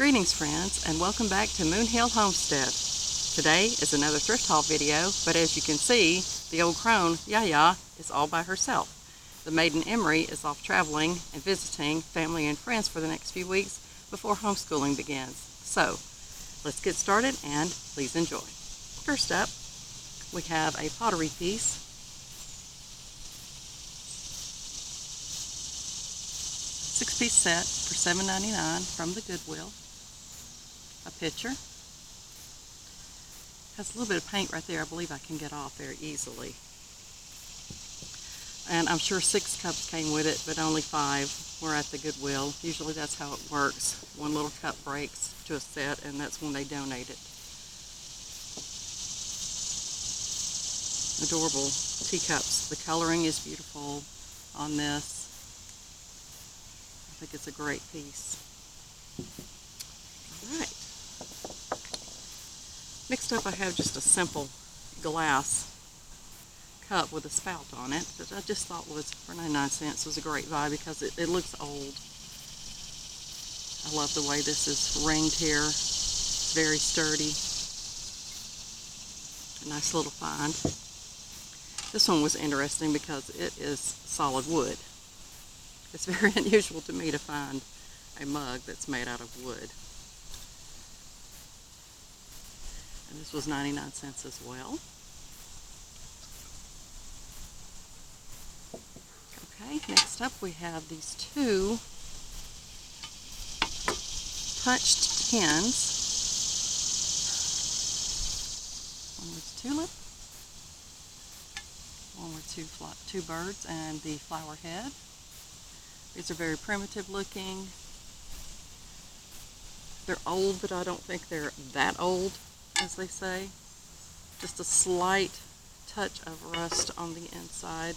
Greetings friends, and welcome back to Moon Hill Homestead. Today is another thrift haul video, but as you can see, the old crone, YaYa, is all by herself. The maiden Emery is off traveling and visiting family and friends for the next few weeks before homeschooling begins. So, let's get started and please enjoy. First up, we have a pottery piece. Six-piece set for $7.99 from the Goodwill. A pitcher. Has a little bit of paint right there. I believe I can get off very easily. And I'm sure 6 cups came with it, but only 5 were at the Goodwill. Usually that's how it works. One little cup breaks to a set, and that's when they donate it. Adorable teacups. The coloring is beautiful on this. I think it's a great piece. All right. Next up I have just a simple glass cup with a spout on it that I just thought was, for 99 cents, was a great buy because it looks old. I love the way this is ringed here. It's very sturdy. A nice little find. This one was interesting because it is solid wood. It's very unusual to me to find a mug that's made out of wood. And this was 99 cents as well. Okay, next up we have these 2 punched tins. One was tulip, one were two birds, and the flower head. These are very primitive looking. They're old, but I don't think they're that old, as they say. Just a slight touch of rust on the inside.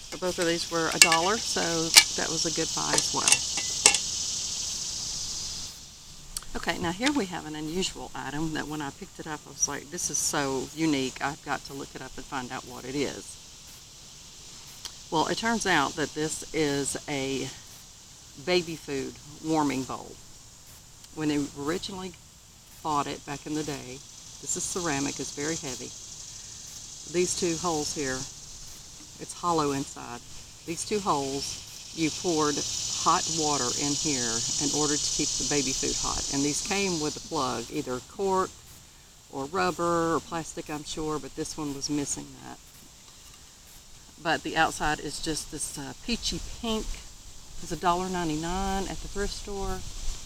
But both of these were $1, so that was a good buy as well. Okay, now here we have an unusual item that when I picked it up, I was like, this is so unique, I've got to look it up and find out what it is. Well, it turns out that this is a baby food warming bowl. When they originally bought it back in the day, this is ceramic, it's very heavy. These 2 holes here, it's hollow inside. These 2 holes, you poured hot water in here in order to keep the baby food hot. And these came with a plug, either cork or rubber or plastic, I'm sure, but this one was missing that. But the outside is just this peachy pink. It's $1.99 at the thrift store.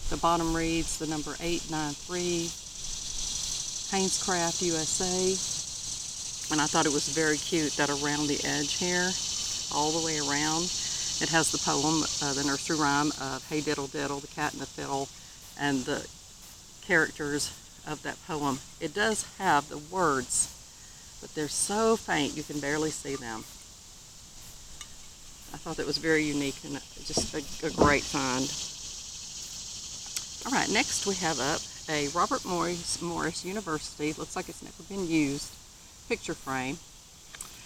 The bottom reads the number 893, Hainescraft USA. And I thought it was very cute that around the edge here, all the way around, it has the poem, the nursery rhyme of Hey Diddle Diddle, the cat and the fiddle, and the characters of that poem. It does have the words, but they're so faint you can barely see them. I thought that was very unique and just a great find. Alright, next we have up a Robert Morris University, looks like it's never been used, picture frame.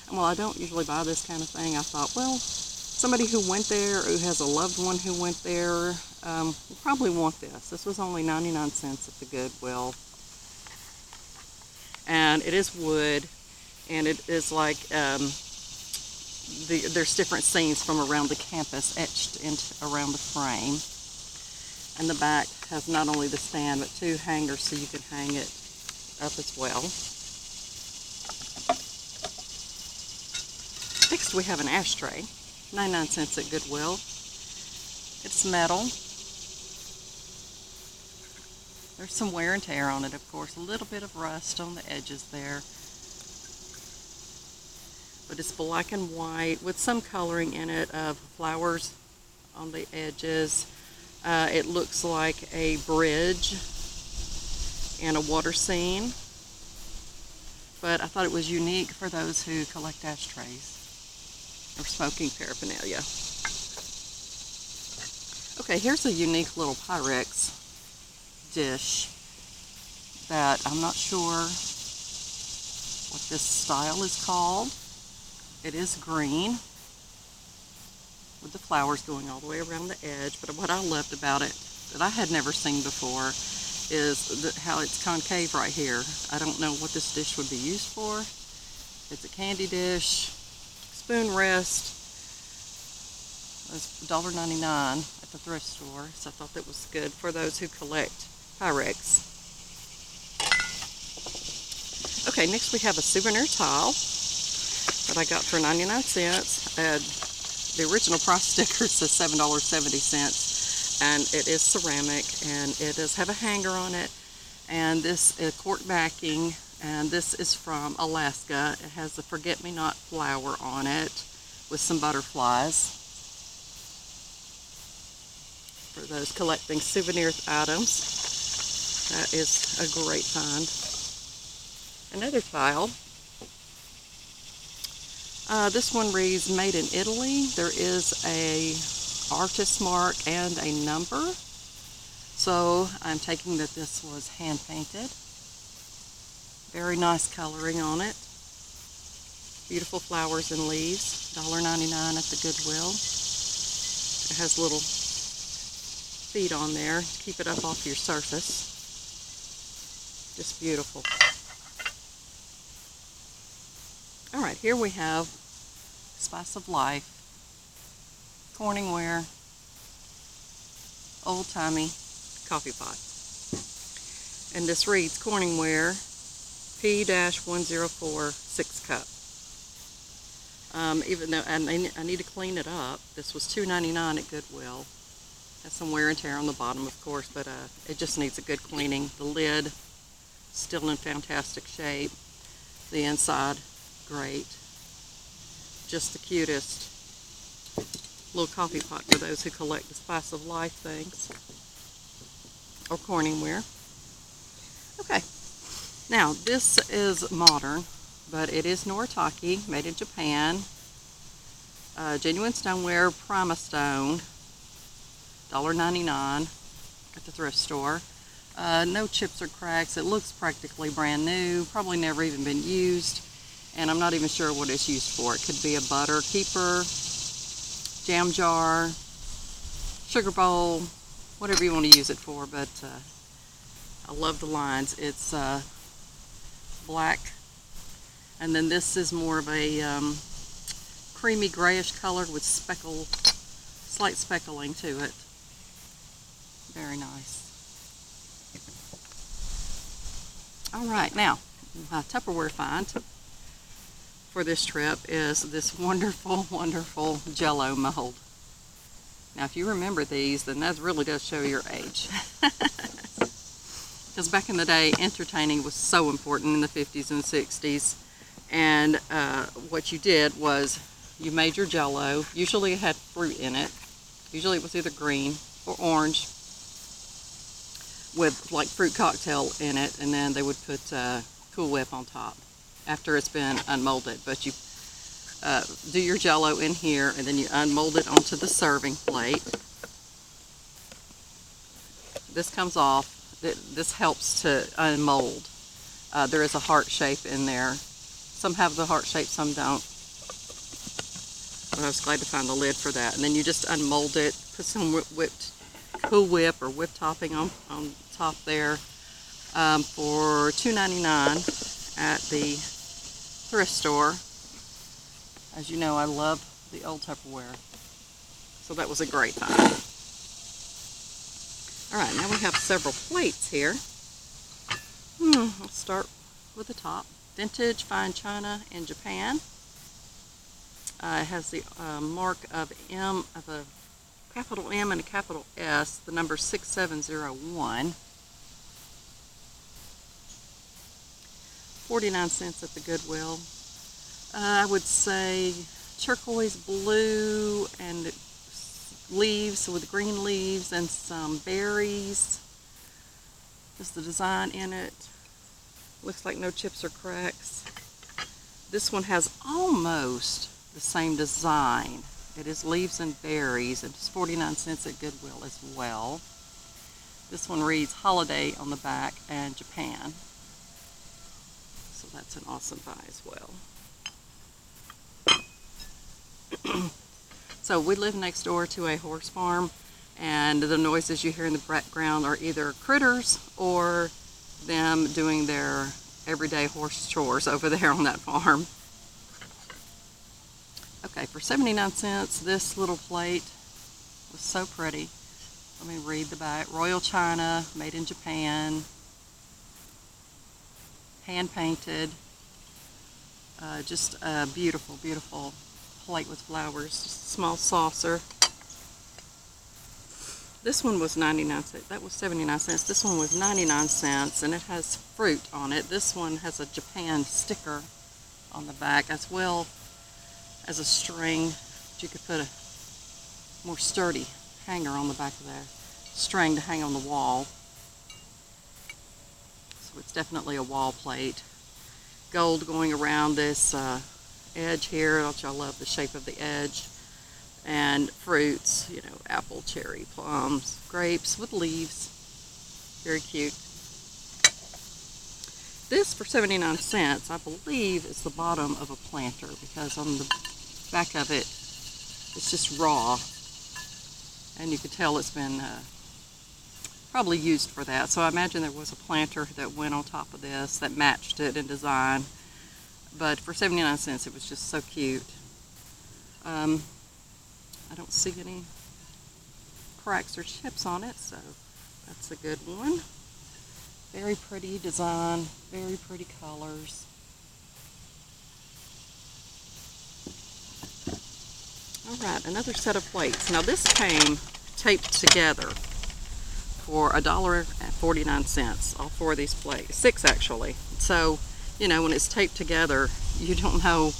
And while I don't usually buy this kind of thing, I thought, well, somebody who went there, who has a loved one who went there, will probably want this. This was only 99 cents at the Goodwill. And it is wood, and it is like, there's different scenes from around the campus etched around the frame. And the back has not only the stand, but 2 hangers so you can hang it up as well. Next we have an ashtray, 99 cents at Goodwill. It's metal. There's some wear and tear on it, of course, a little bit of rust on the edges there. But it's black and white with some coloring in it of flowers on the edges. It looks like a bridge and a water scene. But I thought it was unique for those who collect ashtrays or smoking paraphernalia. Okay, here's a unique little Pyrex dish that I'm not sure what this style is called. It is green. with the flowers going all the way around the edge. But what I loved about it that I had never seen before is how it's concave right here. I don't know what this dish would be used for. It's a candy dish, spoon rest. It's $1.99 at the thrift store, so I thought that was good for those who collect Pyrex. Okay, next we have a souvenir tile that I got for 99 cents. The original price sticker says $7.70, and it is ceramic, and it does have a hanger on it, and this is cork backing, and this is from Alaska. It has the forget-me-not flower on it with some butterflies for those collecting souvenir items. That is a great find. Another tile. This one reads Made in Italy. There is a artist mark and a number. So I'm taking that this was hand painted. Very nice coloring on it. Beautiful flowers and leaves. $1.99 at the Goodwill. It has little feet on there to keep it up off your surface. Just beautiful. Alright, here we have Spice of Life, Corningware, old-timey coffee pot. And this reads Corningware P-104 6-cup. Even though I need to clean it up, this was $2.99 at Goodwill. Has some wear and tear on the bottom, of course, but it just needs a good cleaning. The lid, still in fantastic shape. The inside, great. Just the cutest little coffee pot for those who collect the Spice of Life things. Or Corningware. Okay. Now, this is modern, but it is Noritake, made in Japan. Genuine stoneware, Prima Stone. $1.99 at the thrift store. No chips or cracks. It looks practically brand new, probably never even been used, and I'm not even sure what it's used for. It could be a butter keeper, jam jar, sugar bowl, whatever you want to use it for, but I love the lines. It's black, and then this is more of a creamy grayish color with slight speckling to it. Very nice. Alright, now, my Tupperware find for this trip is this wonderful, wonderful Jell-O mold. Now, if you remember these, then that really does show your age. Because back in the day, entertaining was so important in the 50s and 60s. And what you did was you made your Jell-O. Usually it had fruit in it. Usually it was either green or orange, with like fruit cocktail in it, and then they would put Cool Whip on top after it's been unmolded. But you do your Jell-O in here, and then you unmold it onto the serving plate. This comes off. This helps to unmold. There is a heart shape in there. Some have the heart shape, some don't. But I was glad to find the lid for that. And then you just unmold it, put some whipped Cool Whip or whipped topping on top there for $2.99 at the thrift store. As you know, I love the old Tupperware. So that was a great find. Alright, now we have several plates here. Let's start with the top. Vintage Fine China in Japan. It has the mark of a capital M and a capital S, the number 6701. 49 cents at the Goodwill. I would say turquoise blue and leaves with green leaves and some berries. Is the design in it. Looks like no chips or cracks. This one has almost the same design. It is leaves and berries, and it's 49 cents at Goodwill as well. This one reads Holiday on the back and Japan. So that's an awesome buy as well. So we live next door to a horse farm, and the noises you hear in the background are either critters or them doing their everyday horse chores over there on that farm. Okay, for 79 cents, this little plate was so pretty. Let me read the back. Royal China, made in Japan, hand painted. Just a beautiful, beautiful plate with flowers. Just a small saucer. This one was 99 cents. That was 79 cents. This one was 99 cents, and it has fruit on it. This one has a Japan sticker on the back, as well as a string. You could put a more sturdy hanger on the back of there. String to hang on the wall. So it's definitely a wall plate. Gold going around this edge here, which I love the shape of the edge. And fruits, you know, apple, cherry, plums, grapes with leaves. Very cute. This for 79 cents, I believe, is the bottom of a planter, because on the back of it, it's just raw. And you can tell it's been probably used for that. So I imagine there was a planter that went on top of this that matched it in design. But for 79 cents, it was just so cute. I don't see any cracks or chips on it, so that's a good one. Very pretty design, very pretty colors. Alright, another set of plates. Now this came taped together for $1.49, all four of these plates. 6 actually. So, you know, when it's taped together, you don't know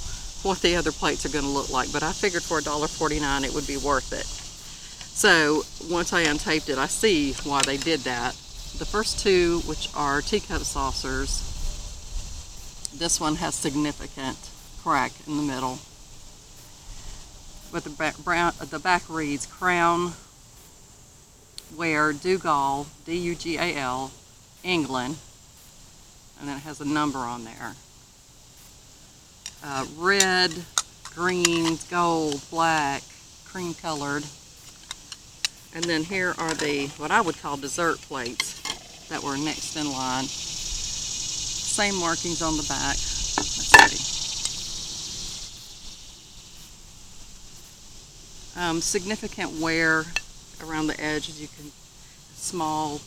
what the other plates are going to look like, but I figured for $1.49 it would be worth it. So once I untaped it, I see why they did that. The first two, which are teacup saucers, this one has significant crack in the middle, but the back reads Crown Ware Dougal, D-U-G-A-L, England, and then it has a number on there. Red, green, gold, black, cream colored. And then here are the, what I would call dessert plates that were next in line. Same markings on the back. Let's see. Significant wear around the edges. You can, small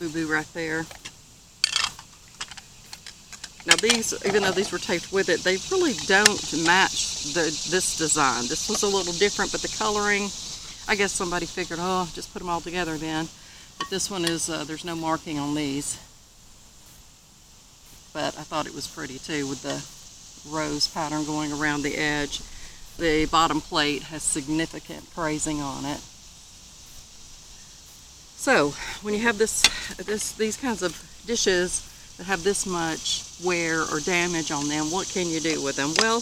boo-boo right there. Now these, even though these were taped with it, they really don't match this design. This was a little different, but the coloring, I guess somebody figured, oh, just put them all together then. But this one is, there's no marking on these. But I thought it was pretty too, with the rose pattern going around the edge. The bottom plate has significant crazing on it. So when you have these kinds of dishes that have this much wear or damage on them, what can you do with them? Well,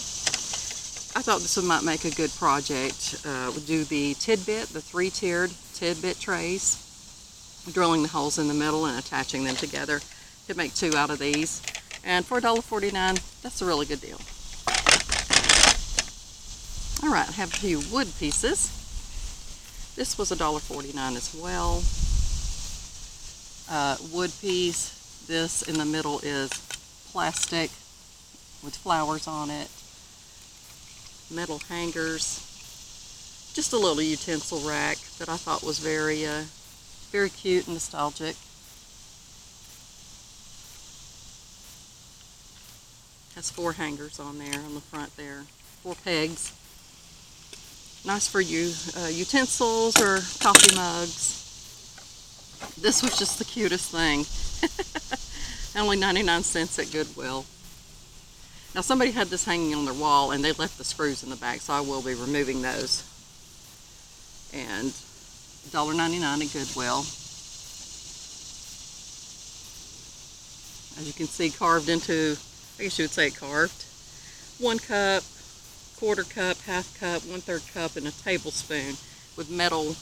I thought this one might make a good project. We'll do the tidbit, the 3-tiered tidbit trays, drilling the holes in the middle and attaching them together. Could make 2 out of these. And for $1.49, that's a really good deal. Alright, I have a few wood pieces. This was $1.49 as well. Wood piece. This in the middle is plastic with flowers on it. Metal hangers. Just a little utensil rack that I thought was very, very cute and nostalgic. Has 4 hangers on there, on the front there. 4 pegs. Nice for you utensils or coffee mugs. This was just the cutest thing. Only 99 cents at Goodwill. Now somebody had this hanging on their wall and they left the screws in the back, so I will be removing those. And $1.99 at Goodwill. As you can see, carved into, I guess you would say carved. 1 cup, 1/4 cup, 1/2 cup, 1/3 cup, and a tablespoon with metal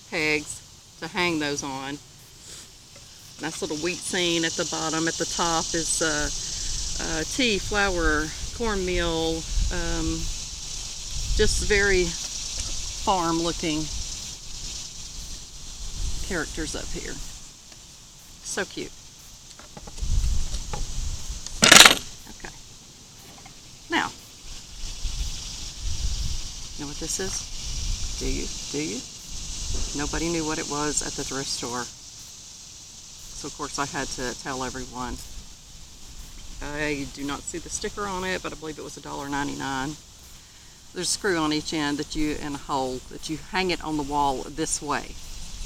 pegs to hang those on. Nice little wheat scene at the bottom. At the top is tea, flour, cornmeal, just very farm looking characters up here. So cute. Okay. Now, you know what this is? Do you? Do you? Nobody knew what it was at the thrift store. So of course I had to tell everyone. I do not see the sticker on it, but I believe it was $1.99. There's a screw on each end and a hole that you hang it on the wall this way.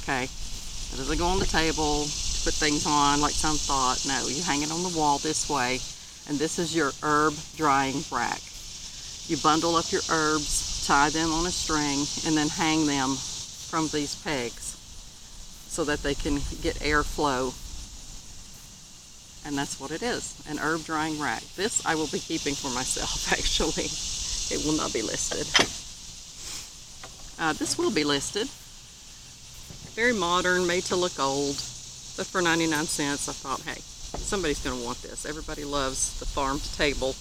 Okay? It doesn't go on the table to put things on like some thought. No, you hang it on the wall this way, and this is your herb drying rack. You bundle up your herbs, tie them on a string, and then hang them from these pegs so that they can get airflow. And that's what it is, an herb drying rack. This I will be keeping for myself, actually. It will not be listed. This will be listed. Very modern, made to look old, but for 99 cents I thought, hey, somebody's going to want this. Everybody loves the farm to table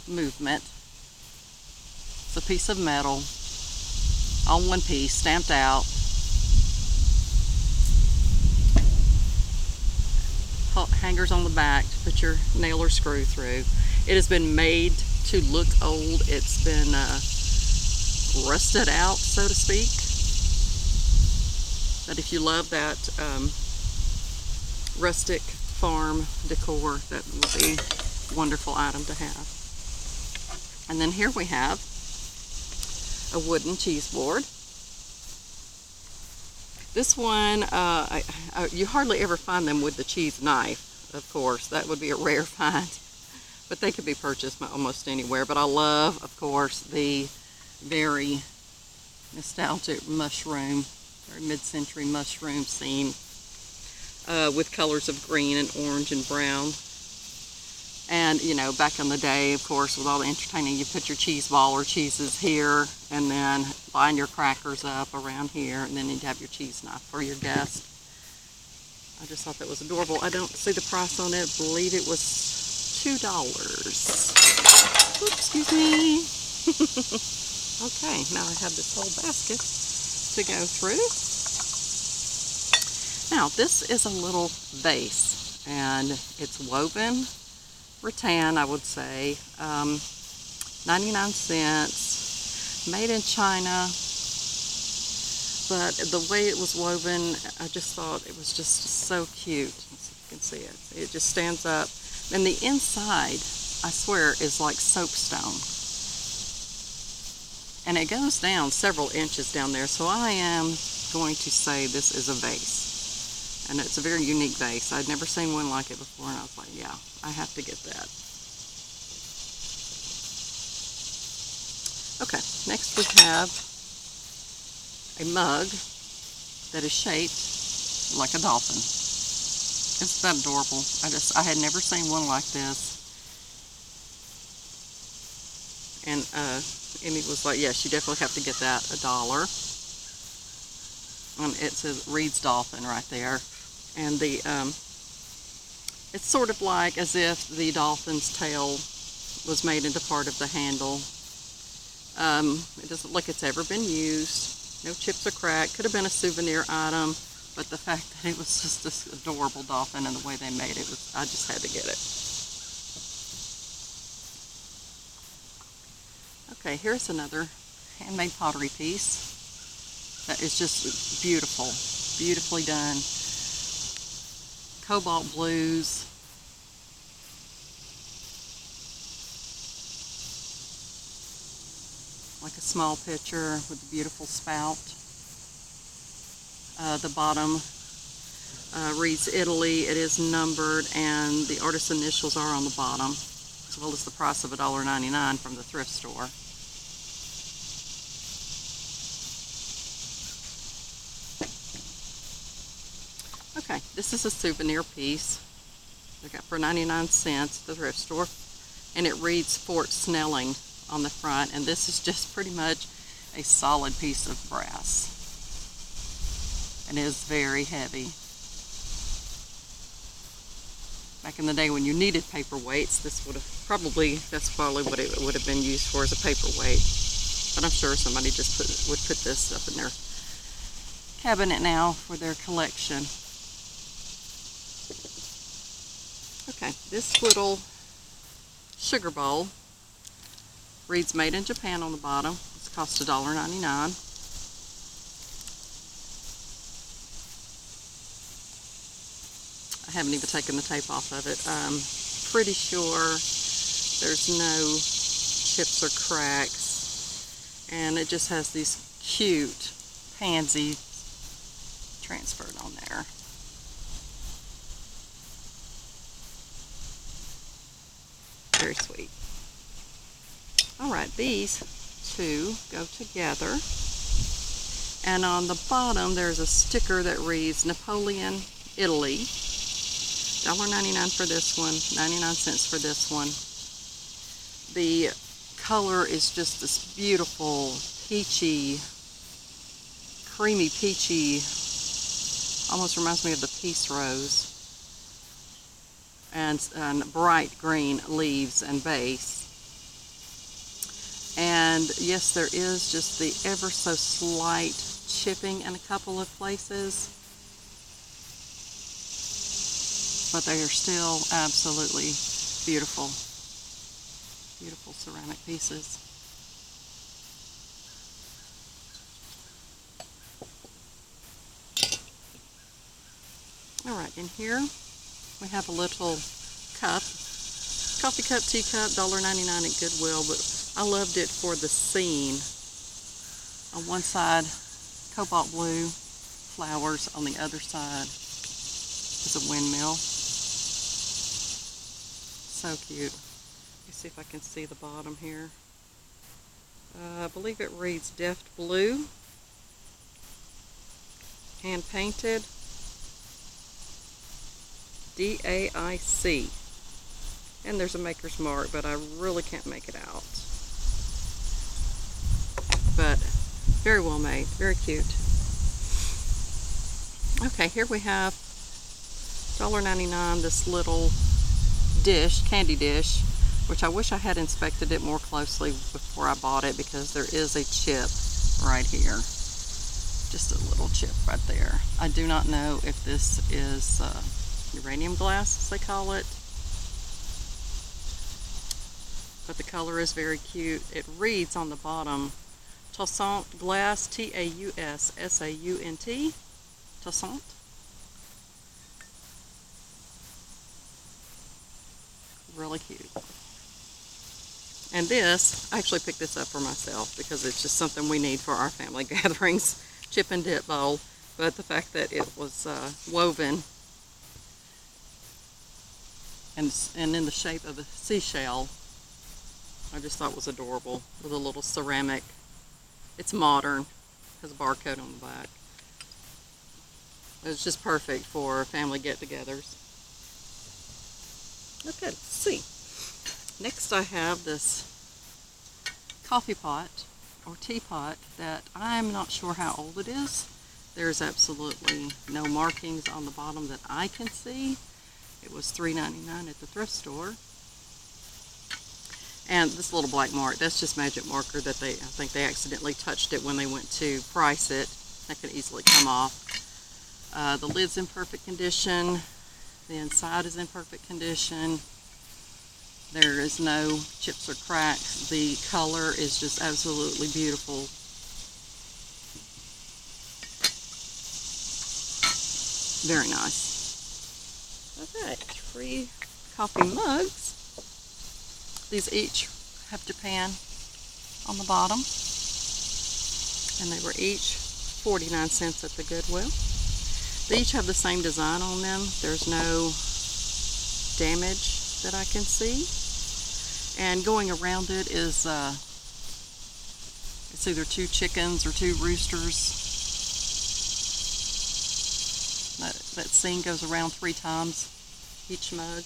movement. It's a piece of metal, all one piece, stamped out. Hangers on the back to put your nail or screw through. It has been made to look old. It's been rusted out, so to speak. But if you love that rustic farm decor, that would be a wonderful item to have. And then here we have a wooden cheese board. This one, you hardly ever find them with the cheese knife, of course. That would be a rare find. But they could be purchased almost anywhere. But I love, of course, the very nostalgic mushroom, very mid-century mushroom scene with colors of green and orange and brown. And, you know, back in the day, of course, with all the entertaining, you put your cheese ball or cheeses here and then line your crackers up around here, and then you'd have your cheese knife for your guest. I just thought that was adorable. I don't see the price on it. I believe it was $2. Oops, excuse me. Okay, now I have this whole basket to go through. Now, this is a little vase, and it's woven rattan, I would say, 99 cents, made in China, but the way it was woven, I just thought it was just so cute. Let's see if you can see it. It just stands up, and the inside, I swear, is like soapstone, and it goes down several inches down there, so I am going to say this is a vase. And it's a very unique vase. I'd never seen one like it before, and I was like, yeah, I have to get that. Okay, next we have a mug that is shaped like a dolphin. Isn't that adorable? I had never seen one like this. And Emmy was like, yes, you definitely have to get that, $1. And it says Reed's Dolphin right there. And the it's sort of like as if the dolphin's tail was made into part of the handle. It doesn't look it's ever been used. No chips or crack. Could have been a souvenir item, but the fact that it was just this adorable dolphin and the way they made it, I just had to get it. Okay, here's another handmade pottery piece that is just beautiful, beautifully done. Cobalt blues. Like a small pitcher with a beautiful spout. The bottom reads Italy. It is numbered, and the artist's initials are on the bottom, as well as the price of $1.99 from the thrift store. Okay, this is a souvenir piece I got for 99 cents at the thrift store, and it reads Fort Snelling on the front, and this is just pretty much a solid piece of brass, and it is very heavy. Back in the day when you needed paperweights, that's probably what it would have been used for, as a paperweight. But I'm sure somebody just would put this up in their cabinet now for their collection. Okay, this little sugar bowl reads Made in Japan on the bottom. It's cost $1.99. I haven't even taken the tape off of it. I'm pretty sure there's no chips or cracks, and it just has these cute pansies transferred on there. Very sweet. Alright, these two go together, and on the bottom there's a sticker that reads Napoleon, Italy. $1.99 for this one, 99 cents for this one. The color is just this beautiful peachy, creamy peachy, almost reminds me of the peace rose, and bright green leaves and base. And yes, there is just the ever so slight chipping in a couple of places, but they are still absolutely beautiful. Beautiful ceramic pieces. Alright, in here we have a little cup, coffee cup, teacup, $1.99 at Goodwill, but I loved it for the scene. On one side, cobalt blue flowers, on the other side is a windmill. So cute. Let's see if I can see the bottom here. I believe it reads Deft Blue, hand painted, DAIC, and there's a maker's mark, but I really can't make it out. But very well made, very cute. Okay, here we have $1.99, this little dish, candy dish, which I wish I had inspected it more closely before I bought it, because there is a chip right here. Just a little chip right there. I do not know if this is uranium glass, as they call it, but the color is very cute. It reads on the bottom Taussant glass, Taussaunt, Taussant. Really cute. And this, I actually picked this up for myself because it's just something we need for our family gatherings. Chip and dip bowl. But the fact that it was woven and in the shape of a seashell, I just thought was adorable, with a little ceramic. It's modern, has a barcode on the back. It's just perfect for family get-togethers. Okay, let's see. Next I have this coffee pot or teapot that I'm not sure how old it is. There's absolutely no markings on the bottom that I can see. It was $3.99 at the thrift store. And this little black mark, that's just magic marker that I think they accidentally touched it when they went to price it. That could easily come off. The lid's in perfect condition. The inside is in perfect condition. There is no chips or cracks. The color is just absolutely beautiful. Very nice. Okay, 3 coffee mugs. These each have Japan on the bottom, and they were each 49 cents at the Goodwill. They each have the same design on them. There's no damage that I can see. And going around it is, it's either 2 chickens or 2 roosters. That scene goes around 3 times each mug.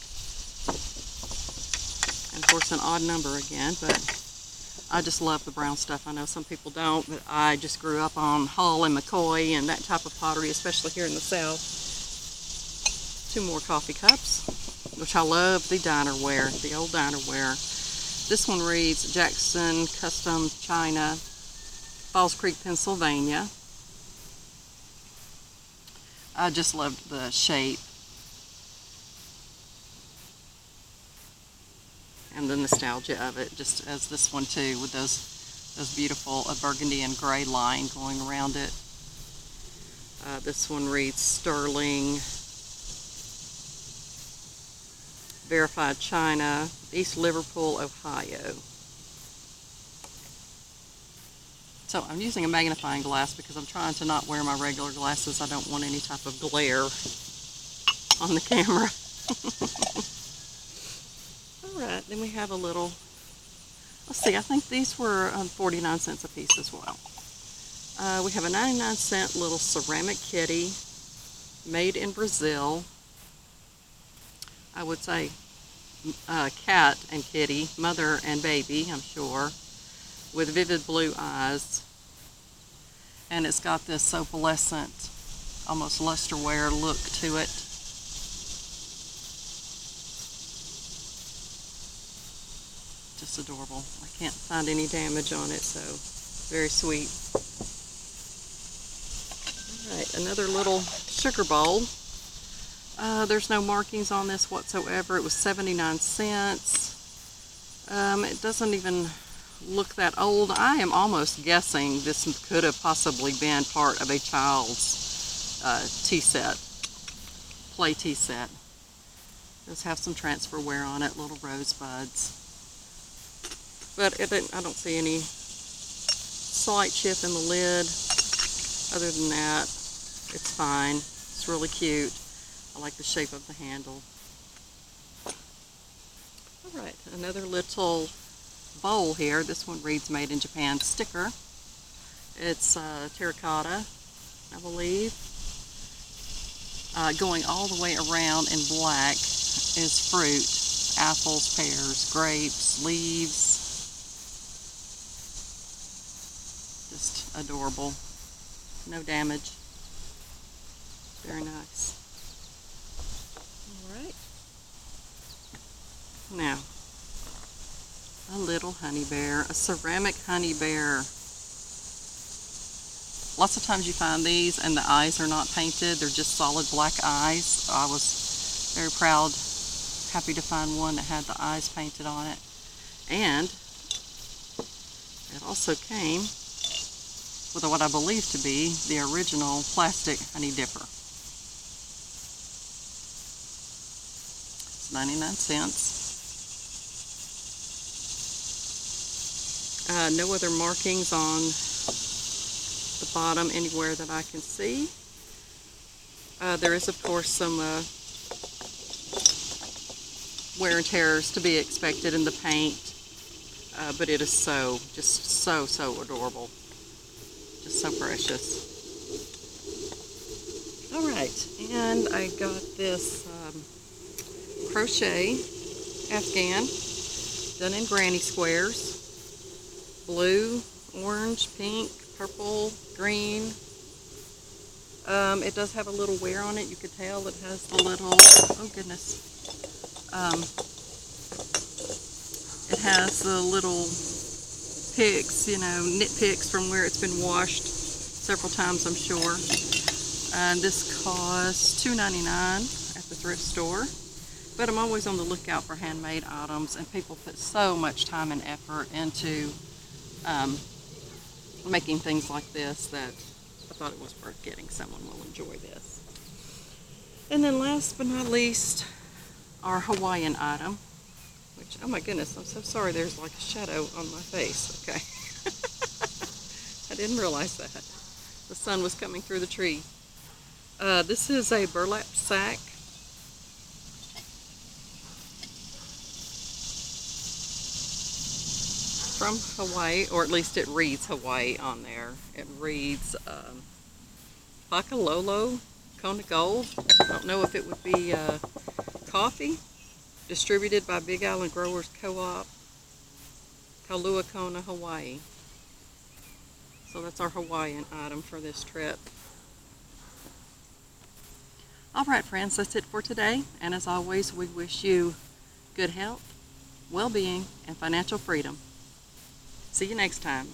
And of course an odd number again, but I just love the brown stuff. I know some people don't, but I just grew up on Hull and McCoy and that type of pottery, especially here in the South. 2 more coffee cups. which I love the dinerware, the old dinerware. This one reads Jackson Custom China, Falls Creek, Pennsylvania. I just loved the shape and the nostalgia of it, just as this one too, with those beautiful burgundy and gray line going around it. This one reads Sterling, Verified China, East Liverpool, Ohio. So I'm using a magnifying glass because I'm trying to not wear my regular glasses. I don't want any type of glare on the camera. Alright, then we have a little, let's see, I think these were 49 cents a piece as well. We have a 99-cent little ceramic kitty made in Brazil. I would say cat and kitty, mother and baby, I'm sure, with vivid blue eyes. And it's got this opalescent, almost lusterware look to it. Just adorable. I can't find any damage on it, so very sweet. Alright, another little sugar bowl. There's no markings on this whatsoever. It was 79 cents. It doesn't even look that old. I am almost guessing this could have possibly been part of a child's tea set, play tea set. It does have some transfer wear on it, little rosebuds. But I don't see any slight chip in the lid. Other than that, it's fine. It's really cute. I like the shape of the handle. Alright, another little bowl here. This one reads Made in Japan sticker. It's terracotta, I believe. Going all the way around in black is fruit. Apples, pears, grapes, leaves. Just adorable. No damage. Very nice. Alright. Now, a little honey bear, a ceramic honey bear. Lots of times you find these and the eyes are not painted, they're just solid black eyes. I was very proud, happy to find one that had the eyes painted on it. And it also came with what I believe to be the original plastic honey dipper. It's 99 cents. No other markings on the bottom anywhere that I can see. There is, of course, some wear and tears to be expected in the paint, but it is just so adorable. Just so precious. Alright, and I got this crochet afghan done in granny squares. Blue, orange, pink, purple, green. It does have a little wear on it. You could tell it has the little, oh goodness. It has the little picks, nitpicks from where it's been washed several times, I'm sure. And this costs $2.99 at the thrift store. But I'm always on the lookout for handmade items, and people put so much time and effort into making things like this that I thought it was worth getting. Someone will enjoy this. And then last but not least, our Hawaiian item, which, oh my goodness, I'm so sorry there's like a shadow on my face. Okay. I didn't realize that. The sun was coming through the tree. This is a burlap sack. From Hawaii, or at least it reads Hawaii on there. It reads Pakalolo Kona Gold. I don't know if it would be coffee, distributed by Big Island Growers Co-op, Kailua Kona, Hawaii. So that's our Hawaiian item for this trip. All right, friends, that's it for today. And as always, we wish you good health, well-being, and financial freedom. See you next time.